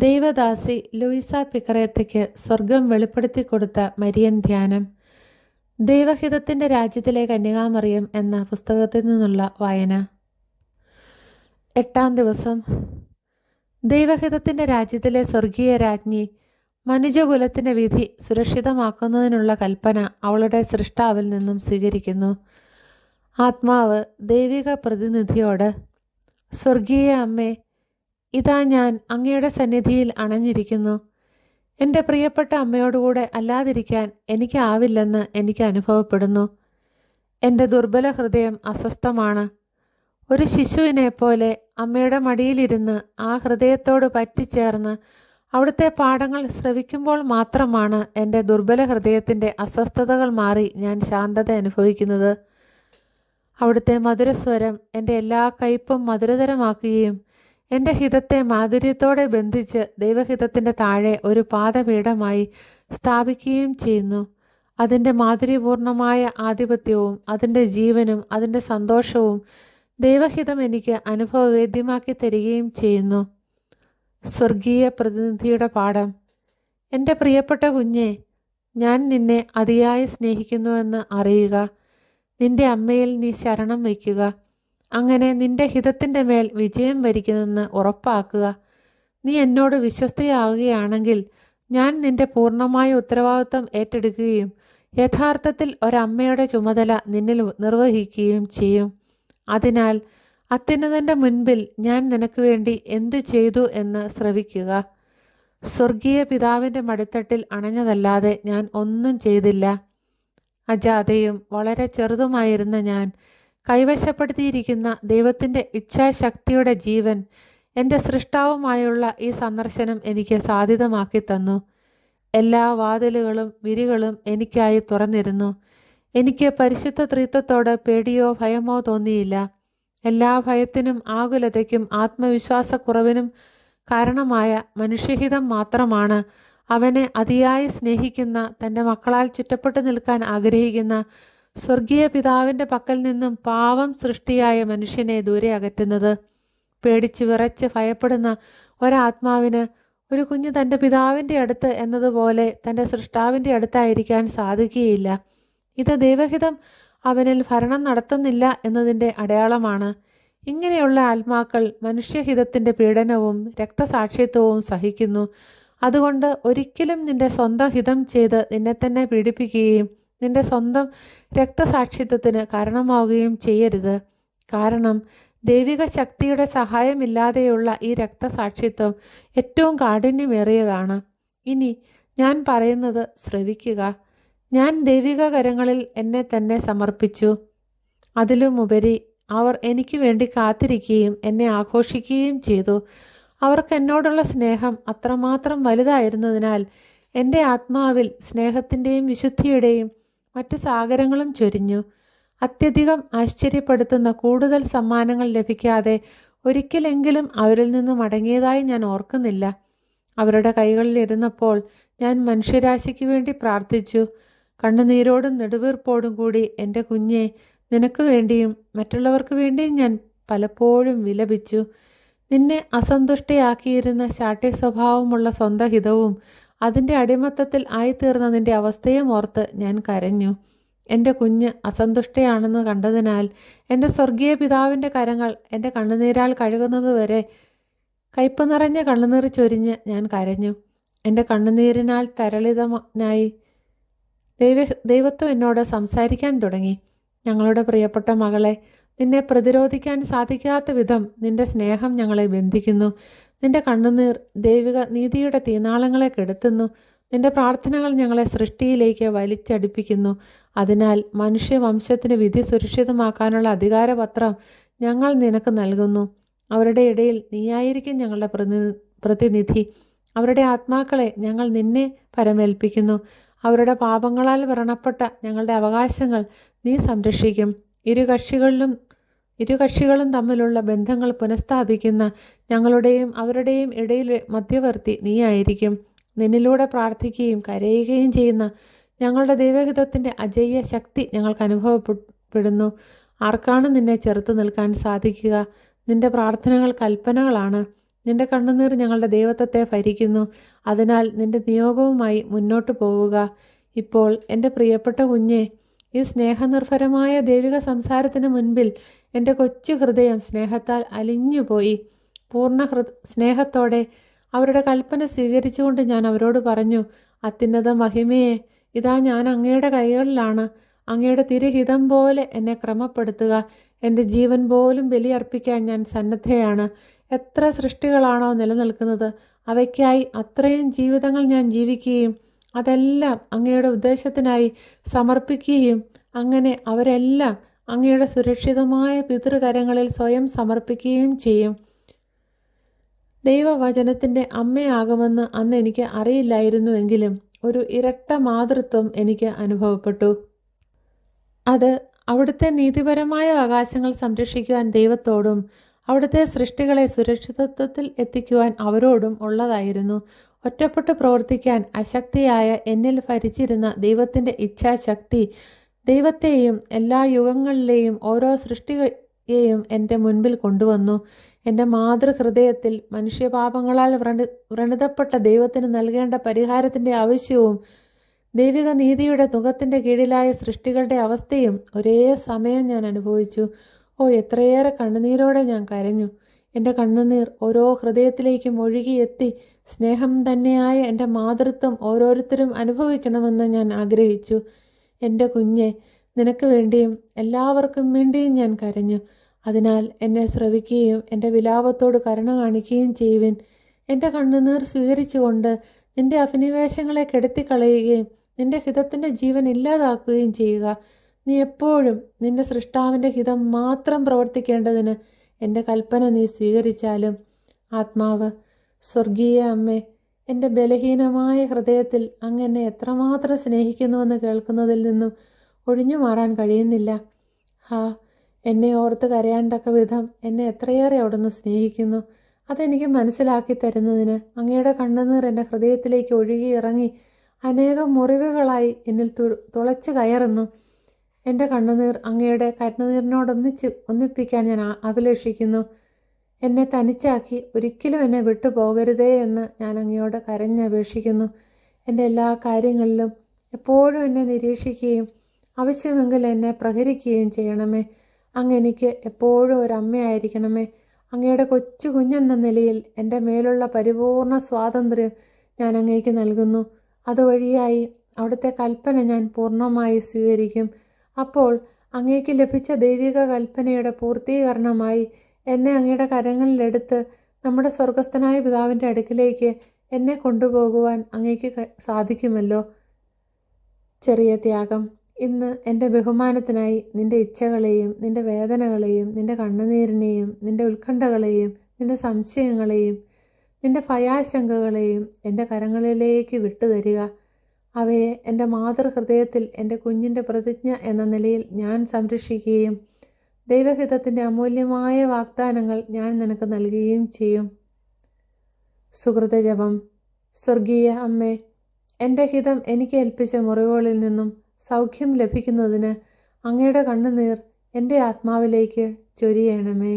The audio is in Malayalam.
ദൈവദാസി ലൂയിസ പിക്കറേത്തയ്ക്ക് സ്വർഗം വെളിപ്പെടുത്തി കൊടുത്ത മരിയൻ ധ്യാനം. ദൈവഹിതത്തിൻ്റെ രാജ്യത്തിലെ കന്യകാമറിയം എന്ന പുസ്തകത്തിൽ നിന്നുള്ള വായന. 8-ാം ദിവസം. ദൈവഹിതത്തിൻ്റെ രാജ്യത്തിലെ സ്വർഗീയ രാജ്ഞി മനുജകുലത്തിൻ്റെ വിധി സുരക്ഷിതമാക്കുന്നതിനുള്ള കൽപ്പന അവളുടെ സൃഷ്ടാവിൽ നിന്നും സ്വീകരിക്കുന്നു. ആത്മാവ് ദൈവിക പ്രതിനിധിയോട്, സ്വർഗീയ അമ്മേ, ഇതാ ഞാൻ അങ്ങയുടെ സന്നിധിയിൽ അണഞ്ഞിരിക്കുന്നു. എൻ്റെ പ്രിയപ്പെട്ട അമ്മയോടുകൂടെ അല്ലാതിരിക്കാൻ എനിക്കാവില്ലെന്ന് എനിക്ക് അനുഭവപ്പെടുന്നു. എൻ്റെ ദുർബല ഹൃദയം അസ്വസ്ഥമാണ്. ഒരു ശിശുവിനെപ്പോലെ അമ്മയുടെ മടിയിലിരുന്ന് ആ ഹൃദയത്തോട് പറ്റിച്ചേർന്ന് അവിടുത്തെ പാഠങ്ങൾ ശ്രവിക്കുമ്പോൾ മാത്രമാണ് എൻ്റെ ദുർബല ഹൃദയത്തിൻ്റെ അസ്വസ്ഥതകൾ മാറി ഞാൻ ശാന്തത അനുഭവിക്കുന്നത്. അവിടുത്തെ മധുരസ്വരം എൻ്റെ എല്ലാ കയ്പും മധുരതരമാക്കുകയും എൻ്റെ ഹിതത്തെ മാധുര്യത്തോടെ ബന്ധിച്ച് ദൈവഹിതത്തിൻ്റെ താഴെ ഒരു പാദപീഠമായി സ്ഥാപിക്കുകയും ചെയ്യുന്നു. അതിൻ്റെ മാധുര്യപൂർണമായ ആധിപത്യവും അതിൻ്റെ ജീവനും അതിൻ്റെ സന്തോഷവും ദൈവഹിതം എനിക്ക് അനുഭവവേദ്യമാക്കി തരികയും ചെയ്യുന്നു. സ്വർഗീയ പ്രതിനിധിയുടെ പാഠം. എൻ്റെ പ്രിയപ്പെട്ട കുഞ്ഞെ, ഞാൻ നിന്നെ അതിയായി സ്നേഹിക്കുന്നുവെന്ന് അറിയുക. നിന്റെ അമ്മയിൽ നീ ശരണം വയ്ക്കുക. അങ്ങനെ നിന്റെ ഹിതത്തിൻ്റെ മേൽ വിജയം വരിക്കുമെന്ന് ഉറപ്പാക്കുക. നീ എന്നോട് വിശ്വസ്തയാവുകയാണെങ്കിൽ ഞാൻ നിന്റെ പൂർണ്ണമായ ഉത്തരവാദിത്വം ഏറ്റെടുക്കുകയും യഥാർത്ഥത്തിൽ ഒരമ്മയുടെ ചുമതല നിന്നിൽ നിർവഹിക്കുകയും ചെയ്യും. അതിനാൽ അത്യുന്നതൻ്റെ മുൻപിൽ ഞാൻ നിനക്ക് വേണ്ടി എന്തു ചെയ്തു എന്ന് ശ്രവിക്കുക. സ്വർഗീയ പിതാവിൻ്റെ മടിത്തട്ടിൽ അണഞ്ഞതല്ലാതെ ഞാൻ ഒന്നും ചെയ്തില്ല. അജാതയും വളരെ ചെറുതുമായിരുന്ന ഞാൻ കൈവശപ്പെടുത്തിയിരിക്കുന്ന ദൈവത്തിൻ്റെ ഇച്ഛാശക്തിയുടെ ജീവൻ എൻ്റെ സൃഷ്ടാവുമായുള്ള ഈ സന്ദർശനം എനിക്ക് സാധ്യതമാക്കി തന്നു. എല്ലാ വാതിലുകളും വിരികളും എനിക്കായി തുറന്നിരുന്നു. എനിക്ക് പരിശുദ്ധ ത്രിത്വത്തോട് പേടിയോ ഭയമോ തോന്നിയില്ല. എല്ലാ ഭയത്തിനും ആകുലതയ്ക്കും ആത്മവിശ്വാസക്കുറവിനും കാരണമായ മനുഷ്യഹിതം മാത്രമാണ് അവനെ അതിയായി സ്നേഹിക്കുന്ന, തൻ്റെ മക്കളാൽ ചുറ്റപ്പെട്ടു നിൽക്കാൻ ആഗ്രഹിക്കുന്ന സ്വർഗീയ പിതാവിൻ്റെ പക്കൽ നിന്നും പാവം സൃഷ്ടിയായ മനുഷ്യനെ ദൂരെ അകറ്റുന്നത്. പേടിച്ച് വിറച്ച് ഭയപ്പെടുന്ന ഒരാത്മാവിന് ഒരു കുഞ്ഞ് തൻ്റെ പിതാവിൻ്റെ അടുത്ത് എന്നതുപോലെ തൻ്റെ സൃഷ്ടാവിൻ്റെ അടുത്തായിരിക്കാൻ സാധിക്കുകയില്ല. ഇത് ദൈവഹിതം അവനിൽ ഭരണം നടത്തുന്നില്ല എന്നതിൻ്റെ അടയാളമാണ്. ഇങ്ങനെയുള്ള ആത്മാക്കൾ മനുഷ്യഹിതത്തിൻ്റെ പീഡനവും രക്തസാക്ഷിത്വവും സഹിക്കുന്നു. അതുകൊണ്ട് ഒരിക്കലും നിന്റെ സ്വന്തം ഹിതം ചെയ്ത് നിന്നെ തന്നെ പീഡിപ്പിക്കുകയും നിന്റെ സ്വന്തം രക്തസാക്ഷിത്വത്തിന് കാരണമാവുകയും ചെയ്യരുത്. കാരണം ദൈവിക ശക്തിയുടെ സഹായമില്ലാതെയുള്ള ഈ രക്തസാക്ഷിത്വം ഏറ്റവും കാഠിന്യമേറിയതാണ്. ഇനി ഞാൻ പറയുന്നത് ശ്രവിക്കുക. ഞാൻ ദൈവിക കരങ്ങളിൽ എന്നെ തന്നെ സമർപ്പിച്ചു. അതിലുമുപരി അവർ എനിക്ക് വേണ്ടി കാത്തിരിക്കുകയും എന്നെ ആഘോഷിക്കുകയും ചെയ്തു. അവർക്ക് എന്നോടുള്ള സ്നേഹം അത്രമാത്രം വലുതായിരുന്നതിനാൽ എൻ്റെ ആത്മാവിൽ സ്നേഹത്തിൻ്റെയും വിശുദ്ധിയുടെയും മറ്റു സാഗരങ്ങളും ചൊരിഞ്ഞു. അത്യധികം ആശ്ചര്യപ്പെടുത്തുന്ന കൂടുതൽ സമ്മാനങ്ങൾ ലഭിക്കാതെ ഒരിക്കലെങ്കിലും അവരിൽ നിന്ന് മടങ്ങിയതായി ഞാൻ ഓർക്കുന്നില്ല. അവരുടെ കൈകളിലിരുന്നപ്പോൾ ഞാൻ മനുഷ്യരാശിക്ക് വേണ്ടി പ്രാർത്ഥിച്ചു. കണ്ണുനീരോടും നെടുവീർപ്പോടും കൂടി എൻ്റെ കുഞ്ഞെ, നിനക്ക് വേണ്ടിയും മറ്റുള്ളവർക്ക് വേണ്ടിയും ഞാൻ പലപ്പോഴും വിലപിച്ചു. നിന്നെ അസന്തുഷ്ടയാക്കിയിരുന്ന ശാഠ്യ സ്വഭാവമുള്ള സ്വന്തം ഹിതവും അതിൻ്റെ അടിമത്തത്തിൽ ആയിത്തീർന്ന നിന്റെ അവസ്ഥയും ഓർത്ത് ഞാൻ കരഞ്ഞു. എൻ്റെ കുഞ്ഞ് അസന്തുഷ്ടയാണെന്ന് കണ്ടതിനാൽ എൻ്റെ സ്വർഗീയ പിതാവിൻ്റെ കരങ്ങൾ എൻ്റെ കണ്ണുനീരാൽ കഴുകുന്നതുവരെ കയ്പ് നിറഞ്ഞ കണ്ണുനീർ ചൊരിഞ്ഞ് ഞാൻ കരഞ്ഞു. എൻ്റെ കണ്ണുനീരിനാൽ തരളിതനായി ദൈവത്വം എന്നോട് സംസാരിക്കാൻ തുടങ്ങി. ഞങ്ങളുടെ പ്രിയപ്പെട്ട മകളെ, നിന്നെ പ്രതിരോധിക്കാൻ സാധിക്കാത്ത വിധം നിന്റെ സ്നേഹം ഞങ്ങളെ ബന്ധിക്കുന്നു. നിന്റെ കണ്ണുനീർ ദൈവിക നീതിയുടെ തീനാളങ്ങളെ കെടുത്തുന്നു. നിന്റെ പ്രാർത്ഥനകൾ ഞങ്ങളെ സൃഷ്ടിയിലേക്ക് വലിച്ചടിപ്പിക്കുന്നു. അതിനാൽ മനുഷ്യവംശത്തിന് വിധി സുരക്ഷിതമാക്കാനുള്ള അധികാരപത്രം ഞങ്ങൾ നിനക്ക് നൽകുന്നു. അവരുടെ ഇടയിൽ നീയായിരിക്കും ഞങ്ങളുടെ പ്രതിനിധി. അവരുടെ ആത്മാക്കളെ ഞങ്ങൾ നിന്നെ പരമേൽപ്പിക്കുന്നു. അവരുടെ പാപങ്ങളാൽ വ്രണപ്പെട്ട ഞങ്ങളുടെ അവകാശങ്ങൾ നീ സംരക്ഷിക്കും. ഇരുകക്ഷികളും തമ്മിലുള്ള ബന്ധങ്ങൾ പുനഃസ്ഥാപിക്കുന്ന ഞങ്ങളുടെയും അവരുടെയും ഇടയിലെ മധ്യവർത്തി നീയായിരിക്കും. നിന്നിലൂടെ പ്രാർത്ഥിക്കുകയും കരയുകയും ചെയ്യുന്ന ഞങ്ങളുടെ ദൈവഹിതത്തിൻ്റെ അജയ്യ ശക്തി ഞങ്ങൾക്ക് അനുഭവപ്പെടുന്നു. ആർക്കാണ് നിന്നെ ചെറുത്തു നിൽക്കാൻ സാധിക്കുക? നിന്റെ പ്രാർത്ഥനകൾ കൽപ്പനകളാണ്. നിന്റെ കണ്ണുനീർ ഞങ്ങളുടെ ദൈവത്വത്തെ ഭരിക്കുന്നു. അതിനാൽ നിന്റെ നിയോഗവുമായി മുന്നോട്ടു പോവുക. ഇപ്പോൾ എൻ്റെ പ്രിയപ്പെട്ട കുഞ്ഞെ, ഈ സ്നേഹനിർഭരമായ ദൈവിക സംസാരത്തിന് മുൻപിൽ എൻ്റെ കൊച്ചു ഹൃദയം സ്നേഹത്താൽ അലിഞ്ഞുപോയി. പൂർണ്ണ സ്നേഹത്തോടെ അവരുടെ കൽപ്പന സ്വീകരിച്ചുകൊണ്ട് ഞാൻ അവരോട് പറഞ്ഞു, അത്യുന്നത മഹിമയെ, ഇതാ ഞാൻ അങ്ങയുടെ കൈകളിലാണ്. അങ്ങയുടെ തിരുഹിതം പോലെ എന്നെ ക്രമപ്പെടുത്തുക. എൻ്റെ ജീവൻ പോലും ബലിയർപ്പിക്കാൻ ഞാൻ സന്നദ്ധയാണ്. എത്ര സൃഷ്ടികളാണോ നിലനിൽക്കുന്നത്, അവയ്ക്കായി അത്രയും ജീവിതങ്ങൾ ഞാൻ ജീവിക്കുകയും അതെല്ലാം അങ്ങയുടെ ഉദ്ദേശത്തിനായി സമർപ്പിക്കുകയും അങ്ങനെ അവരെല്ലാം അങ്ങയുടെ സുരക്ഷിതമായ പിതൃകരങ്ങളിൽ സ്വയം സമർപ്പിക്കുകയും ചെയ്യും. ദൈവവചനത്തിൻ്റെ അമ്മയാകുമെന്ന് അന്ന് എനിക്ക് അറിയില്ലായിരുന്നുവെങ്കിലും ഒരു ഇരട്ട മാതൃത്വം എനിക്ക് അനുഭവപ്പെട്ടു. അത് അവിടുത്തെ നീതിപരമായ അവകാശങ്ങൾ സംരക്ഷിക്കുവാൻ ദൈവത്തോടും അവിടുത്തെ സൃഷ്ടികളെ സുരക്ഷിതത്വത്തിൽ എത്തിക്കുവാൻ അവരോടും ഉള്ളതായിരുന്നു. ഒറ്റപ്പെട്ട് പ്രവർത്തിക്കാൻ അശക്തിയായ എന്നിൽ ഭരിച്ചിരുന്ന ദൈവത്തിൻ്റെ ഇച്ഛാശക്തി ദൈവത്തെയും എല്ലാ യുഗങ്ങളിലെയും ഓരോ സൃഷ്ടിയെയും എൻ്റെ മുൻപിൽ കൊണ്ടുവന്നു. എൻ്റെ മാതൃഹൃദയത്തിൽ മനുഷ്യപാപങ്ങളാൽ വ്രണിതപ്പെട്ട ദൈവത്തിന് നൽകേണ്ട പരിഹാരത്തിൻ്റെ ആവശ്യവും ദൈവിക നീതിയുടെ മുഖത്തിൻ്റെ കീഴിലായ സൃഷ്ടികളുടെ അവസ്ഥയും ഒരേ സമയം ഞാൻ അനുഭവിച്ചു. എത്രയേറെ കണ്ണുനീരോടെ ഞാൻ കരഞ്ഞു. എൻ്റെ കണ്ണുനീർ ഓരോ ഹൃദയത്തിലേക്കും ഒഴുകിയെത്തി സ്നേഹം തന്നെയായ എൻ്റെ മാതൃത്വം ഓരോരുത്തരും അനുഭവിക്കണമെന്ന് ഞാൻ ആഗ്രഹിച്ചു. എൻ്റെ കുഞ്ഞെ, നിനക്ക് വേണ്ടിയും എല്ലാവർക്കും വേണ്ടിയും ഞാൻ കരഞ്ഞു. അതിനാൽ എന്നെ ശ്രവിക്കുകയും എൻ്റെ വിലാപത്തോട് കരുണ കാണിക്കുകയും ചെയ്യുവിൻ. എൻ്റെ കണ്ണുനീർ സ്വീകരിച്ചുകൊണ്ട് നിന്റെ അഭിനിവേശങ്ങളെ കെടുത്തിക്കളയുകയും നിന്റെ ഹിതത്തിൻ്റെ ജീവൻ ഇല്ലാതാക്കുകയും ചെയ്യുക. നീ എപ്പോഴും നിന്റെ സൃഷ്ടാവിൻ്റെ ഹിതം മാത്രം പ്രവർത്തിക്കേണ്ടതിന് എൻ്റെ കൽപ്പന നീ സ്വീകരിച്ചാലും. ആത്മാവ്, സ്വർഗീയ അമ്മേ, എൻ്റെ ബലഹീനമായ ഹൃദയത്തിൽ അങ്ങ് എന്നെ എത്രമാത്രം സ്നേഹിക്കുന്നുവെന്ന് കേൾക്കുന്നതിൽ നിന്നും ഒഴിഞ്ഞു മാറാൻ കഴിയുന്നില്ല. എന്നെ ഓർത്ത് കരയാൻ തക്ക വിധം എന്നെ എത്രയേറെ അവിടുന്ന് സ്നേഹിക്കുന്നു. അതെനിക്ക് മനസ്സിലാക്കി തരുന്നതിന് അങ്ങയുടെ കണ്ണുനീർ എൻ്റെ ഹൃദയത്തിലേക്ക് ഒഴുകി ഇറങ്ങി അനേകം മുറിവുകളായി എന്നിൽ തുളച്ചു കയറുന്നു. എൻ്റെ കണ്ണുനീർ അങ്ങയുടെ ഒന്നിപ്പിക്കാൻ ഞാൻ അഭിലഷിക്കുന്നു. എന്നെ തനിച്ചാക്കി ഒരിക്കലും എന്നെ വിട്ടു പോകരുതേ എന്ന് ഞാൻ അങ്ങയോട് കരഞ്ഞപേക്ഷിക്കുന്നു. എൻ്റെ എല്ലാ കാര്യങ്ങളിലും എപ്പോഴും എന്നെ നിരീക്ഷിക്കുകയും ആവശ്യമെങ്കിൽ എന്നെ പ്രഹരിക്കുകയും ചെയ്യണമേ. അങ്ങ് എനിക്ക് എപ്പോഴും ഒരമ്മയായിരിക്കണമേ. അങ്ങയുടെ കൊച്ചു കുഞ്ഞെന്ന നിലയിൽ എൻ്റെ മേലുള്ള പരിപൂർണ സ്വാതന്ത്ര്യം ഞാൻ അങ്ങേക്ക് നൽകുന്നു. അതുവഴിയായി അവിടുത്തെ കൽപ്പന ഞാൻ പൂർണ്ണമായി സ്വീകരിക്കും. അപ്പോൾ അങ്ങേക്ക് ലഭിച്ച ദൈവിക കൽപ്പനയുടെ പൂർത്തീകരണമായി എന്നെ അങ്ങയുടെ കരങ്ങളിലെടുത്ത് നമ്മുടെ സ്വർഗസ്ഥനായ പിതാവിൻ്റെ അടുക്കിലേക്ക് എന്നെ കൊണ്ടുപോകുവാൻ അങ്ങേക്ക് സാധിക്കുമല്ലോ. ചെറിയ ത്യാഗം. ഇന്ന് എൻ്റെ ബഹുമാനത്തിനായി നിൻ്റെ ഇച്ഛകളെയും നിൻ്റെ വേദനകളെയും നിൻ്റെ കണ്ണുനീരിനെയും നിൻ്റെ ഉത്കണ്ഠകളെയും നിൻ്റെ സംശയങ്ങളെയും നിൻ്റെ ഭയാശങ്കകളെയും എൻ്റെ കരങ്ങളിലേക്ക് വിട്ടുതരിക. അവയെ എൻ്റെ മാതൃഹൃദയത്തിൽ എൻ്റെ കുഞ്ഞിൻ്റെ പ്രതിജ്ഞ എന്ന നിലയിൽ ഞാൻ സംരക്ഷിക്കുകയും ദൈവഹിതത്തിൻ്റെ അമൂല്യമായ വാഗ്ദാനങ്ങൾ ഞാൻ നിനക്ക് നൽകുകയും ചെയ്യും. സുഹൃതജപം. സ്വർഗീയ അമ്മേ, എൻ്റെ ഹിതം എനിക്ക് ഏൽപ്പിച്ച മുറിവുകളിൽ നിന്നും സൗഖ്യം ലഭിക്കുന്നതിന് അങ്ങയുടെ കണ്ണുനീർ എൻ്റെ ആത്മാവിലേക്ക് ചൊരിയണമേ.